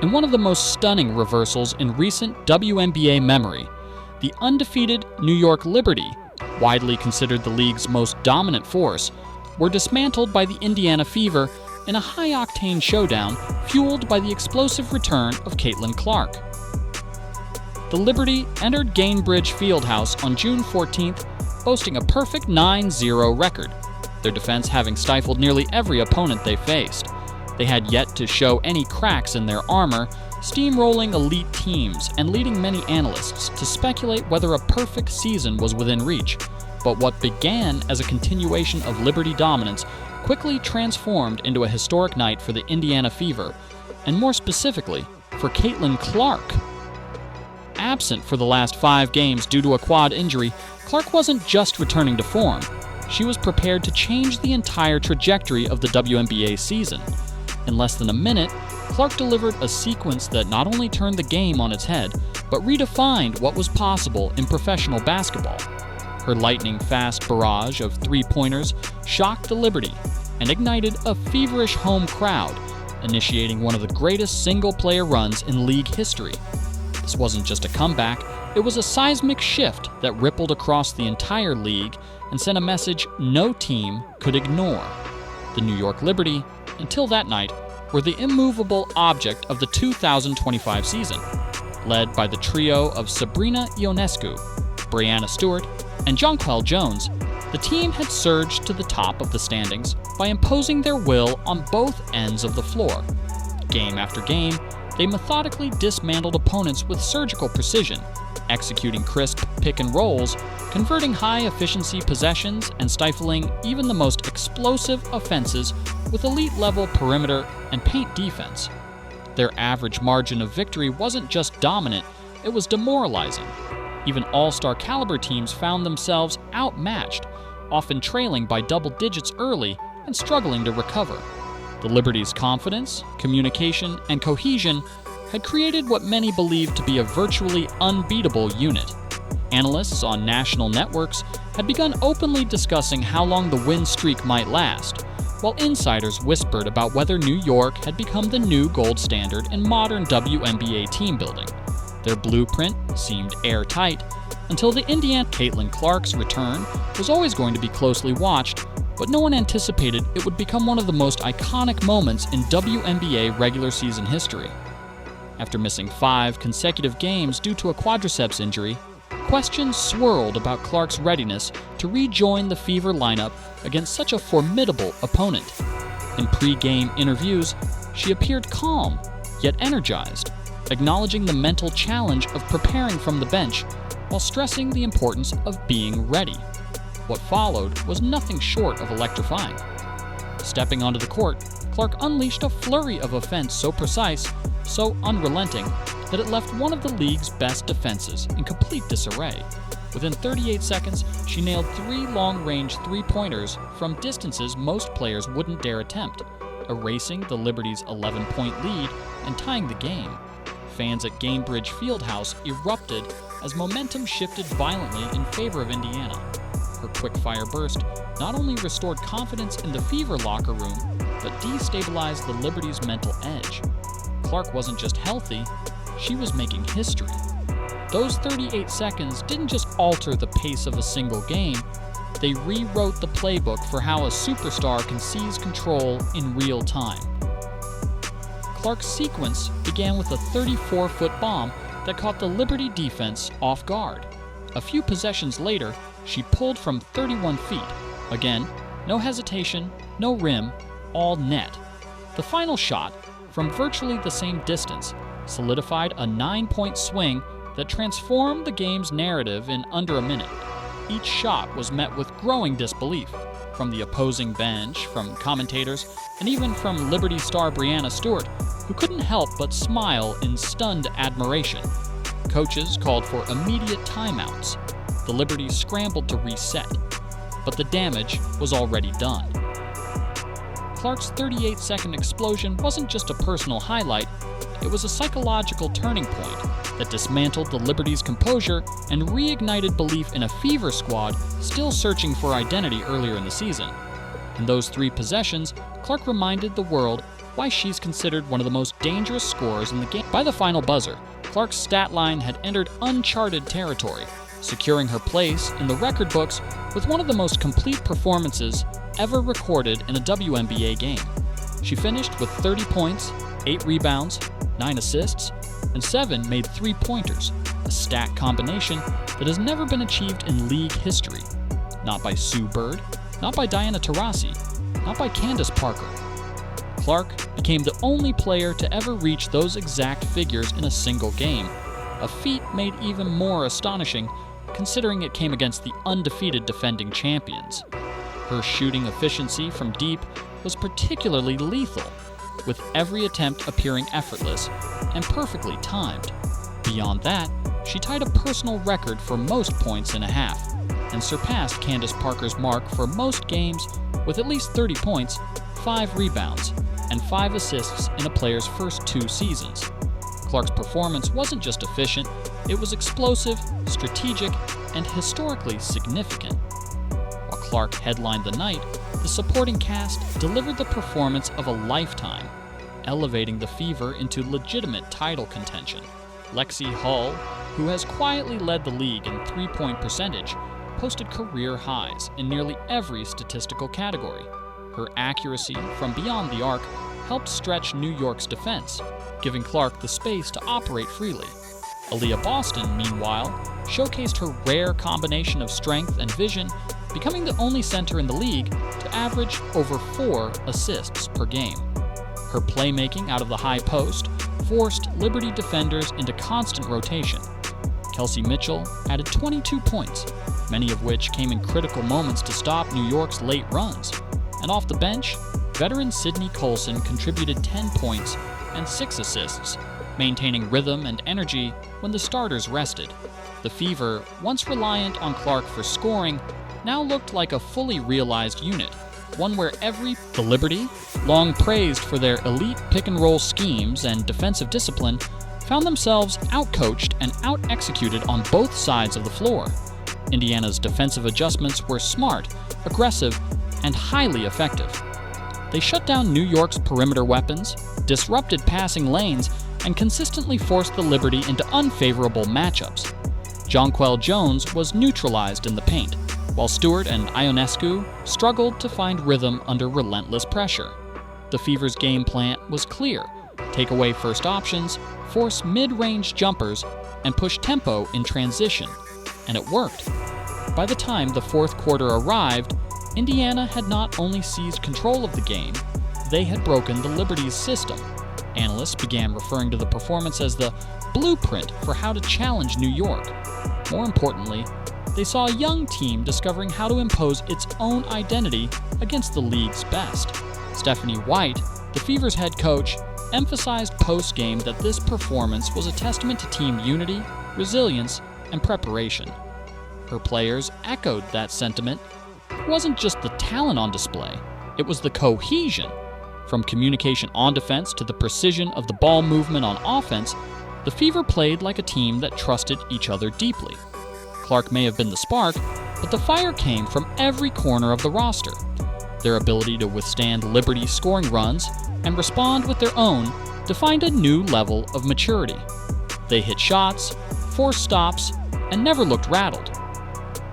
In one of the most stunning reversals in recent WNBA memory, the undefeated New York Liberty, widely considered the league's most dominant force, were dismantled by the Indiana Fever in a high-octane showdown fueled by the explosive return of Caitlin Clark. The Liberty entered Gainbridge Fieldhouse on June 14th, boasting a perfect 9-0 record, their defense having stifled nearly every opponent they faced. They had yet to show any cracks in their armor, steamrolling elite teams and leading many analysts to speculate whether a perfect season was within reach. But what began as a continuation of Liberty dominance quickly transformed into a historic night for the Indiana Fever, and more specifically, for Caitlin Clark. Absent for the last 5 games due to a quad injury, Clark wasn't just returning to form. She was prepared to change the entire trajectory of the WNBA season. In less than a minute, Clark delivered a sequence that not only turned the game on its head, but redefined what was possible in professional basketball. Her lightning-fast barrage of three-pointers shocked the Liberty and ignited a feverish home crowd, initiating one of the greatest single-player runs in league history. This wasn't just a comeback, it was a seismic shift that rippled across the entire league and sent a message no team could ignore. The New York Liberty, until that night, were the immovable object of the 2025 season. Led by the trio of Sabrina Ionescu, Breanna Stewart, and Jonquel Jones, the team had surged to the top of the standings by imposing their will on both ends of the floor. Game after game, they methodically dismantled opponents with surgical precision, executing crisp pick-and-rolls, converting high-efficiency possessions, and stifling even the most explosive offenses with elite-level perimeter and paint defense. Their average margin of victory wasn't just dominant, it was demoralizing. Even all-star caliber teams found themselves outmatched, often trailing by double digits early and struggling to recover. The Liberty's confidence, communication, and cohesion had created what many believed to be a virtually unbeatable unit. Analysts on national networks had begun openly discussing how long the win streak might last, while insiders whispered about whether New York had become the new gold standard in modern WNBA team building. Their blueprint seemed airtight until the Indiana Caitlin Clark's return was always going to be closely watched, but no one anticipated it would become one of the most iconic moments in WNBA regular season history. After missing 5 consecutive games due to a quadriceps injury, questions swirled about Clark's readiness to rejoin the Fever lineup against such a formidable opponent. In pre-game interviews, she appeared calm, yet energized, acknowledging the mental challenge of preparing from the bench while stressing the importance of being ready. What followed was nothing short of electrifying. Stepping onto the court, Clark unleashed a flurry of offense so precise, so unrelenting, that it left one of the league's best defenses in complete disarray. Within 38 seconds, she nailed 3 long-range three-pointers from distances most players wouldn't dare attempt, erasing the Liberty's 11-point lead and tying the game. Fans at Gainbridge Fieldhouse erupted as momentum shifted violently in favor of Indiana. Her quick-fire burst not only restored confidence in the Fever locker room, but destabilized the Liberty's mental edge. Clark wasn't just healthy, she was making history. Those 38 seconds didn't just alter the pace of a single game, they rewrote the playbook for how a superstar can seize control in real time. Clark's sequence began with a 34-foot bomb that caught the Liberty defense off guard. A few possessions later, she pulled from 31 feet. Again, no hesitation, no rim, all net. The final shot, from virtually the same distance, solidified a 9-point swing that transformed the game's narrative in under a minute. Each shot was met with growing disbelief, from the opposing bench, from commentators, and even from Liberty star Breanna Stewart, who couldn't help but smile in stunned admiration. Coaches called for immediate timeouts. The Liberty scrambled to reset, but the damage was already done. Clark's 38-second explosion wasn't just a personal highlight, it was a psychological turning point that dismantled the Liberty's composure and reignited belief in a Fever squad still searching for identity earlier in the season. In those 3 possessions, Clark reminded the world why she's considered one of the most dangerous scorers in the game. By the final buzzer, Clark's stat line had entered uncharted territory, securing her place in the record books with one of the most complete performances ever recorded in a WNBA game. She finished with 30 points, 8 rebounds, 9 assists, and 7 made three-pointers, a stat combination that has never been achieved in league history. Not by Sue Bird, not by Diana Taurasi, not by Candace Parker. Clark became the only player to ever reach those exact figures in a single game, a feat made even more astonishing considering it came against the undefeated defending champions. Her shooting efficiency from deep was particularly lethal, with every attempt appearing effortless and perfectly timed. Beyond that, she tied a personal record for most points in a half, and surpassed Candace Parker's mark for most games with at least 30 points, 5 rebounds, and 5 assists in a player's first 2 seasons. Clark's performance wasn't just efficient, it was explosive, strategic, and historically significant. While Clark headlined the night, the supporting cast delivered the performance of a lifetime, elevating the Fever into legitimate title contention. Lexi Hull, who has quietly led the league in three-point percentage, posted career highs in nearly every statistical category. Her accuracy from beyond the arc helped stretch New York's defense, giving Clark the space to operate freely. Aaliyah Boston, meanwhile, showcased her rare combination of strength and vision, becoming the only center in the league to average over 4 assists per game. Her playmaking out of the high post forced Liberty defenders into constant rotation. Kelsey Mitchell added 22 points, many of which came in critical moments to stop New York's late runs. And off the bench, veteran Sydney Colson contributed 10 points and 6 assists, maintaining rhythm and energy when the starters rested. The Fever, once reliant on Clark for scoring, now looked like a fully realized unit, one where the Liberty, long praised for their elite pick-and-roll schemes and defensive discipline, found themselves outcoached and out-executed on both sides of the floor. Indiana's defensive adjustments were smart, aggressive, and highly effective. They shut down New York's perimeter weapons, disrupted passing lanes, and consistently forced the Liberty into unfavorable matchups. Jonquel Jones was neutralized in the paint, while Stewart and Ionescu struggled to find rhythm under relentless pressure. The Fever's game plan was clear: take away first options, force mid-range jumpers, and push tempo in transition. And it worked. By the time the fourth quarter arrived, Indiana had not only seized control of the game, they had broken the Liberty's system. Analysts began referring to the performance as the blueprint for how to challenge New York. More importantly, they saw a young team discovering how to impose its own identity against the league's best. Stephanie White, the Fever's head coach, emphasized post-game that this performance was a testament to team unity, resilience, and preparation. Her players echoed that sentiment. It wasn't just the talent on display, it was the cohesion. From communication on defense to the precision of the ball movement on offense, the Fever played like a team that trusted each other deeply. Clark may have been the spark, but the fire came from every corner of the roster. Their ability to withstand Liberty scoring runs and respond with their own defined a new level of maturity. They hit shots, forced stops, and never looked rattled.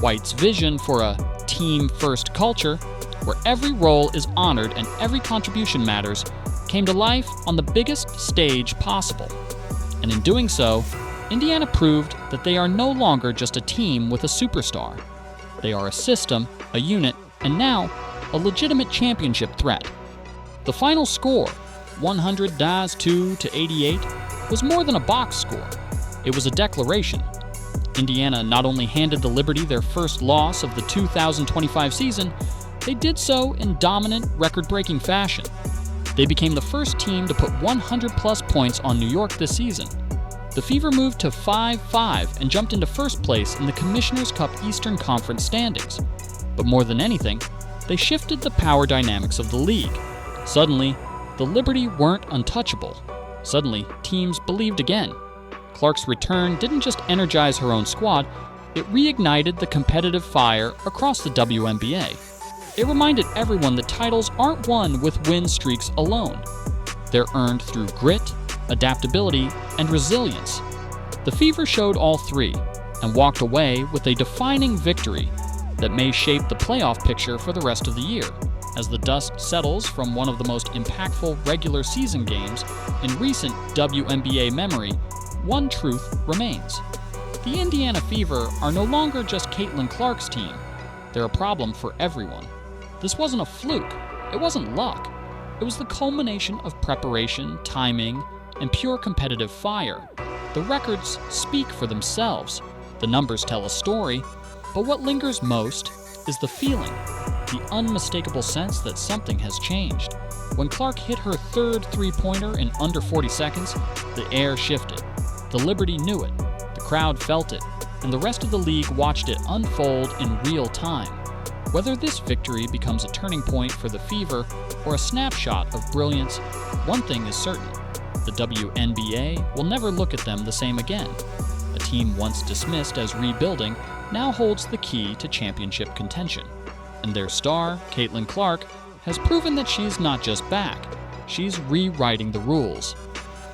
White's vision for a team-first culture, where every role is honored and every contribution matters, came to life on the biggest stage possible. And in doing so, Indiana proved that they are no longer just a team with a superstar. They are a system, a unit, and now a legitimate championship threat. The final score, 100-2 to 88, was more than a box score. It was a declaration. Indiana not only handed the Liberty their first loss of the 2025 season, they did so in dominant, record-breaking fashion. They became the first team to put 100-plus points on New York this season. The Fever moved to 5-5 and jumped into first place in the Commissioner's Cup Eastern Conference standings. But more than anything, they shifted the power dynamics of the league. Suddenly, the Liberty weren't untouchable. Suddenly, teams believed again. Clark's return didn't just energize her own squad, it reignited the competitive fire across the WNBA. It reminded everyone that titles aren't won with win streaks alone. They're earned through grit, adaptability, and resilience. The Fever showed all three and walked away with a defining victory that may shape the playoff picture for the rest of the year. As the dust settles from one of the most impactful regular season games in recent WNBA memory, one truth remains. The Indiana Fever are no longer just Caitlin Clark's team. They're a problem for everyone. This wasn't a fluke. It wasn't luck. It was the culmination of preparation, timing, and pure competitive fire. The records speak for themselves. The numbers tell a story, but what lingers most is the feeling, the unmistakable sense that something has changed. When Clark hit her third three-pointer in under 40 seconds, the air shifted. The Liberty knew it, the crowd felt it, and the rest of the league watched it unfold in real time. Whether this victory becomes a turning point for the Fever or a snapshot of brilliance, one thing is certain: the WNBA will never look at them the same again. A team once dismissed as rebuilding now holds the key to championship contention. And their star, Caitlin Clark, has proven that she's not just back, she's rewriting the rules.